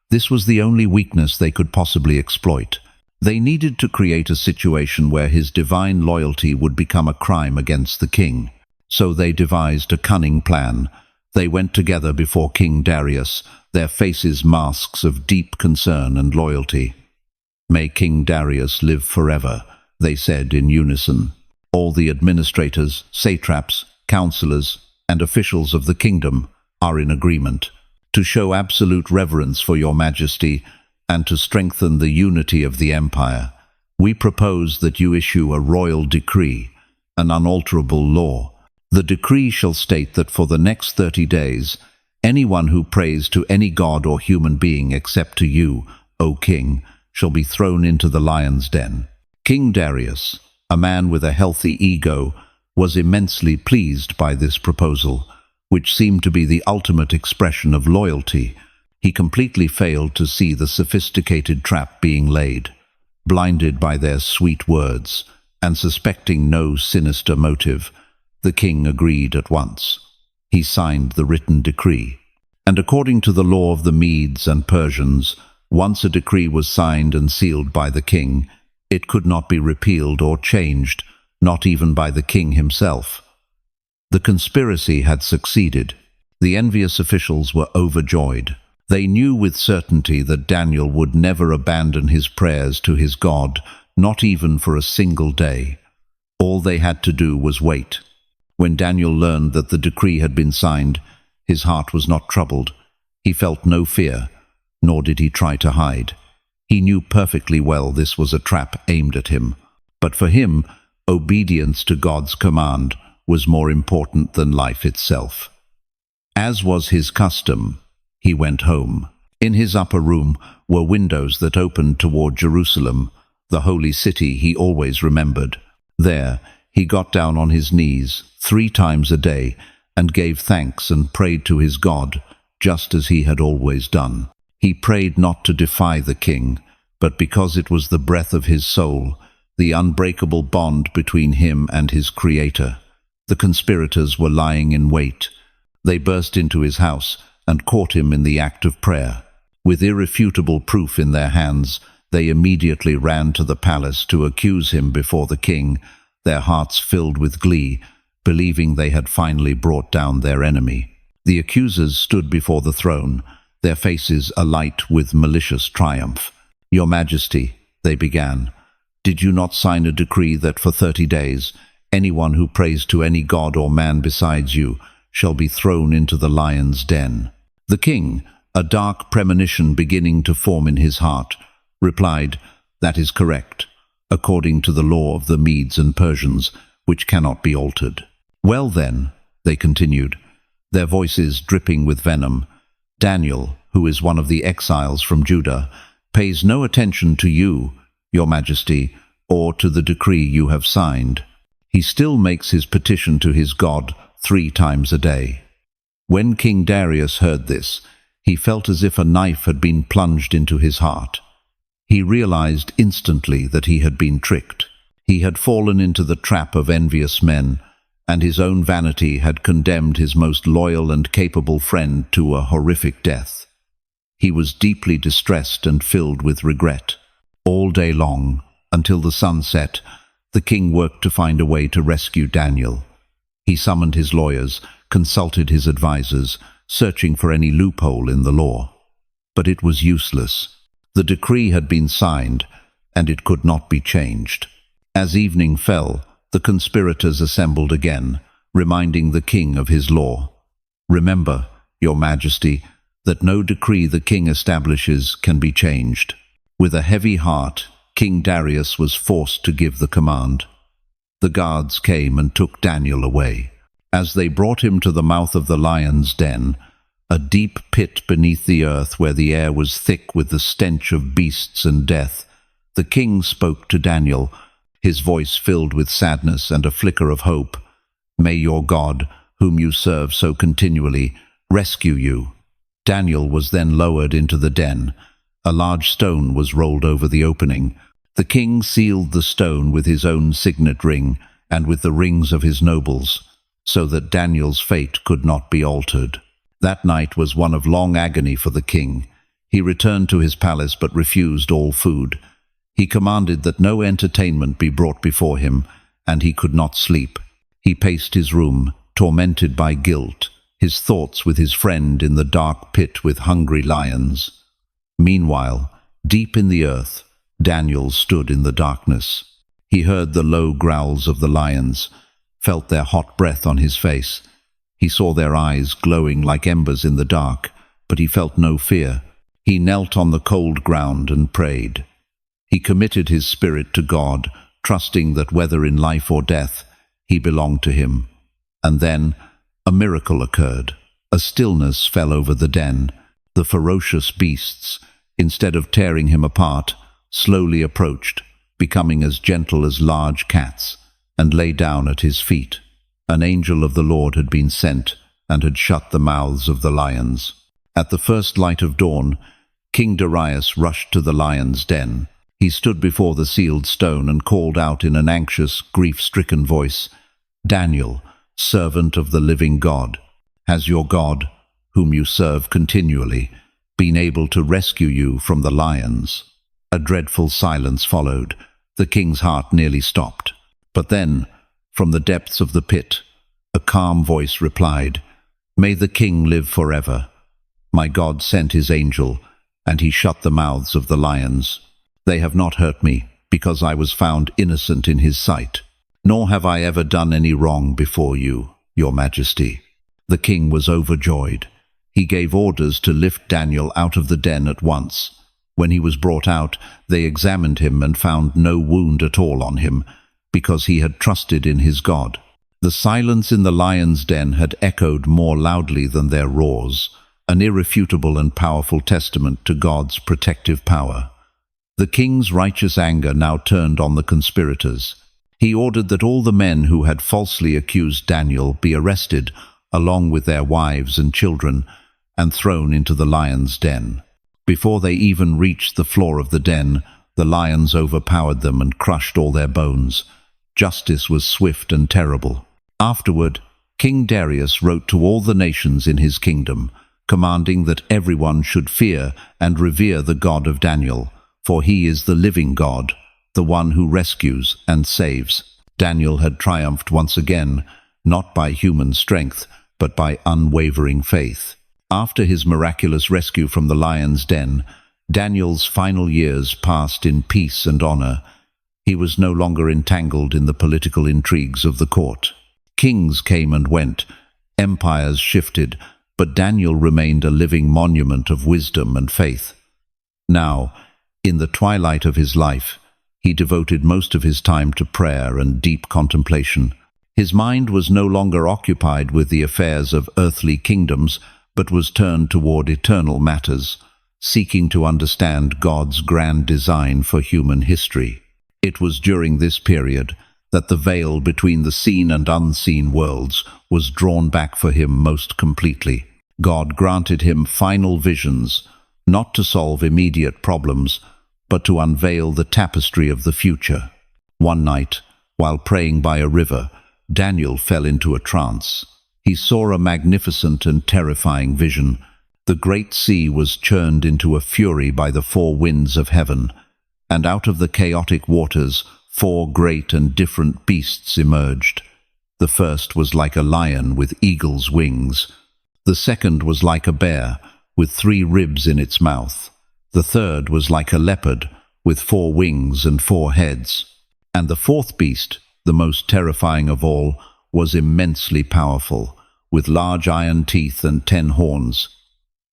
This was the only weakness they could possibly exploit. They needed to create a situation where his divine loyalty would become a crime against the king. So they devised a cunning plan. They went together before King Darius, their faces masks of deep concern and loyalty. "May King Darius live forever," they said in unison. "All the administrators, satraps, counselors, and officials of the kingdom are in agreement. To show absolute reverence for your majesty and to strengthen the unity of the empire, we propose that you issue a royal decree, an unalterable law. The decree shall state that for the next 30 days, anyone who prays to any god or human being except to you, O king, shall be thrown into the lion's den." King Darius, a man with a healthy ego, was immensely pleased by this proposal, which seemed to be the ultimate expression of loyalty. He completely failed to see the sophisticated trap being laid. Blinded by their sweet words, and suspecting no sinister motive, the king agreed at once. He signed the written decree. And according to the law of the Medes and Persians, once a decree was signed and sealed by the king, it could not be repealed or changed, not even by the king himself. The conspiracy had succeeded. The envious officials were overjoyed. They knew with certainty that Daniel would never abandon his prayers to his God, not even for a single day. All they had to do was wait. When Daniel learned that the decree had been signed, his heart was not troubled. He felt no fear, nor did he try to hide. He knew perfectly well this was a trap aimed at him. But for him, obedience to God's command was more important than life itself. As was his custom, he went home. In his upper room were windows that opened toward Jerusalem, the holy city he always remembered. There, he got down on his knees 3 times a day and gave thanks and prayed to his God, just as he had always done. He prayed not to defy the king, but because it was the breath of his soul, the unbreakable bond between him and his Creator. The conspirators were lying in wait. They burst into his house and caught him in the act of prayer. With irrefutable proof in their hands, they immediately ran to the palace to accuse him before the king, their hearts filled with glee, believing they had finally brought down their enemy. The accusers stood before the throne, their faces alight with malicious triumph. "Your Majesty," they began, "did you not sign a decree that for 30 days, anyone who prays to any god or man besides you shall be thrown into the lion's den?" The king, a dark premonition beginning to form in his heart, replied, "That is correct, according to the law of the Medes and Persians, which cannot be altered." "Well then," they continued, their voices dripping with venom, "Daniel, who is one of the exiles from Judah, pays no attention to you, your Majesty, or to the decree you have signed. He still makes his petition to his God 3 times a day." When King Darius heard this, he felt as if a knife had been plunged into his heart. He realized instantly that he had been tricked. He had fallen into the trap of envious men, and his own vanity had condemned his most loyal and capable friend to a horrific death. He was deeply distressed and filled with regret. All day long, until the sun set, the king worked to find a way to rescue Daniel. He summoned his lawyers, consulted his advisors, searching for any loophole in the law. But it was useless. The decree had been signed, and it could not be changed. As evening fell, the conspirators assembled again, reminding the king of his law. "Remember, your Majesty, that no decree the king establishes can be changed." With a heavy heart, King Darius was forced to give the command. The guards came and took Daniel away. As they brought him to the mouth of the lion's den, a deep pit beneath the earth where the air was thick with the stench of beasts and death, the king spoke to Daniel, his voice filled with sadness and a flicker of hope. "May your God, whom you serve so continually, rescue you." Daniel was then lowered into the den. A large stone was rolled over the opening. The king sealed the stone with his own signet ring and with the rings of his nobles, so that Daniel's fate could not be altered. That night was one of long agony for the king. He returned to his palace but refused all food. He commanded that no entertainment be brought before him, and he could not sleep. He paced his room, tormented by guilt, his thoughts with his friend in the dark pit with hungry lions. Meanwhile, deep in the earth, Daniel stood in the darkness. He heard the low growls of the lions, felt their hot breath on his face. He saw their eyes glowing like embers in the dark, but he felt no fear. He knelt on the cold ground and prayed. He committed his spirit to God, trusting that whether in life or death, he belonged to him. And then a miracle occurred. A stillness fell over the den. The ferocious beasts, instead of tearing him apart, slowly approached, becoming as gentle as large cats, and lay down at his feet. An angel of the Lord had been sent and had shut the mouths of the lions. At the first light of dawn, King Darius rushed to the lion's den. He stood before the sealed stone and called out in an anxious, grief-stricken voice, "Daniel, servant of the living God, has your God, whom you serve continually, been able to rescue you from the lions?" A dreadful silence followed. The king's heart nearly stopped. But then, from the depths of the pit, a calm voice replied, "May the king live forever. My God sent his angel, and he shut the mouths of the lions. They have not hurt me, because I was found innocent in his sight. Nor have I ever done any wrong before you, your majesty." The king was overjoyed. He gave orders to lift Daniel out of the den at once. When he was brought out, they examined him and found no wound at all on him, because he had trusted in his God. The silence in the lion's den had echoed more loudly than their roars, an irrefutable and powerful testament to God's protective power. The king's righteous anger now turned on the conspirators. He ordered that all the men who had falsely accused Daniel be arrested, along with their wives and children, and thrown into the lion's den. Before they even reached the floor of the den, the lions overpowered them and crushed all their bones. Justice was swift and terrible. Afterward, King Darius wrote to all the nations in his kingdom, commanding that everyone should fear and revere the God of Daniel, for he is the living God, the one who rescues and saves. Daniel had triumphed once again, not by human strength, but by unwavering faith. After his miraculous rescue from the lion's den, Daniel's final years passed in peace and honor. He was no longer entangled in the political intrigues of the court. Kings came and went, empires shifted, but Daniel remained a living monument of wisdom and faith. Now, in the twilight of his life, he devoted most of his time to prayer and deep contemplation. His mind was no longer occupied with the affairs of earthly kingdoms, but was turned toward eternal matters, seeking to understand God's grand design for human history. It was during this period that the veil between the seen and unseen worlds was drawn back for him most completely. God granted him final visions, not to solve immediate problems, but to unveil the tapestry of the future. One night, while praying by a river, Daniel fell into a trance. He saw a magnificent and terrifying vision. The great sea was churned into a fury by the four winds of heaven, and out of the chaotic waters 4 great and different beasts emerged. The first was like a lion with eagle's wings. The second was like a bear, with 3 ribs in its mouth. The third was like a leopard, with 4 wings and 4 heads. And the fourth beast, the most terrifying of all, was immensely powerful, with large iron teeth and 10 horns.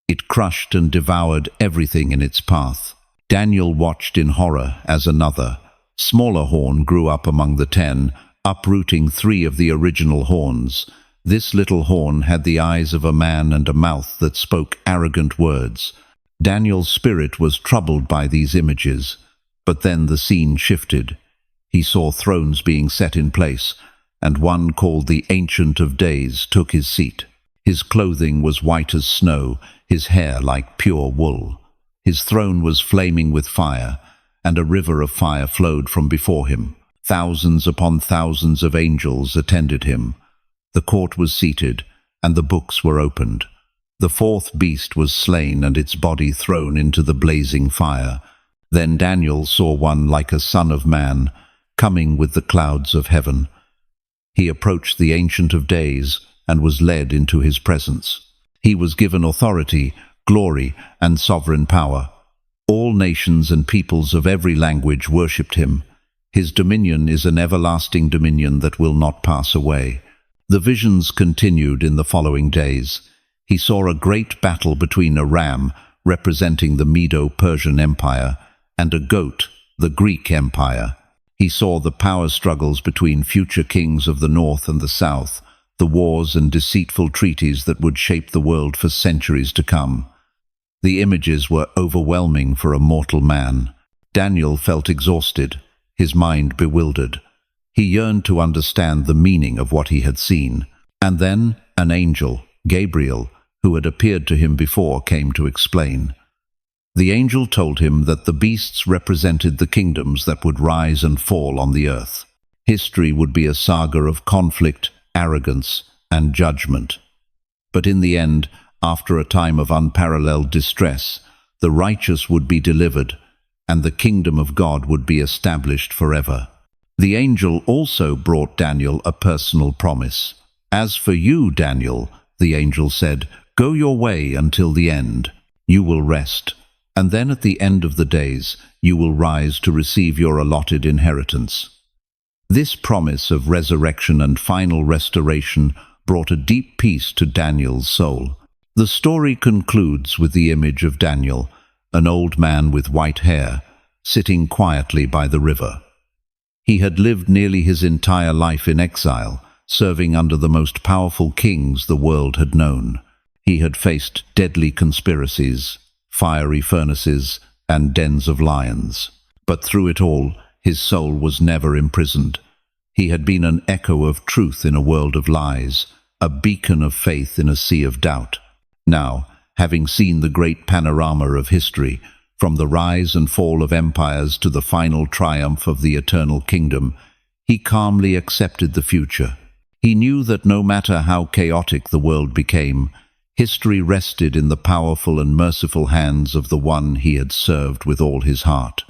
It crushed and devoured everything in its path. Daniel watched in horror as another, smaller horn grew up among the 10, uprooting 3 of the original horns. This little horn had the eyes of a man and a mouth that spoke arrogant words. Daniel's spirit was troubled by these images, but then the scene shifted. He saw thrones being set in place, and one called the Ancient of Days took his seat. His clothing was white as snow, his hair like pure wool. His throne was flaming with fire, and a river of fire flowed from before him. Thousands upon thousands of angels attended him. The court was seated, and the books were opened. The 4th beast was slain and its body thrown into the blazing fire. Then Daniel saw one like a son of man, coming with the clouds of heaven. He approached the Ancient of Days and was led into his presence. He was given authority, glory, and sovereign power. All nations and peoples of every language worshipped him. His dominion is an everlasting dominion that will not pass away. The visions continued in the following days. He saw a great battle between a ram, representing the Medo-Persian Empire, and a goat, the Greek Empire. He saw the power struggles between future kings of the north and the south, the wars and deceitful treaties that would shape the world for centuries to come. The images were overwhelming for a mortal man. Daniel felt exhausted, his mind bewildered. He yearned to understand the meaning of what he had seen. And then an angel, Gabriel, who had appeared to him before, came to explain. The angel told him that the beasts represented the kingdoms that would rise and fall on the earth. History would be a saga of conflict, arrogance, and judgment. But in the end, after a time of unparalleled distress, the righteous would be delivered, and the kingdom of God would be established forever. The angel also brought Daniel a personal promise. "As for you, Daniel," the angel said, "go your way until the end. You will rest, and then at the end of the days you will rise to receive your allotted inheritance." This promise of resurrection and final restoration brought a deep peace to Daniel's soul. The story concludes with the image of Daniel, an old man with white hair, sitting quietly by the river. He had lived nearly his entire life in exile, serving under the most powerful kings the world had known. He had faced deadly conspiracies, fiery furnaces, and dens of lions. But through it all, his soul was never imprisoned. He had been an echo of truth in a world of lies, a beacon of faith in a sea of doubt. Now, having seen the great panorama of history, from the rise and fall of empires to the final triumph of the eternal kingdom, he calmly accepted the future. He knew that no matter how chaotic the world became, history rested in the powerful and merciful hands of the one he had served with all his heart.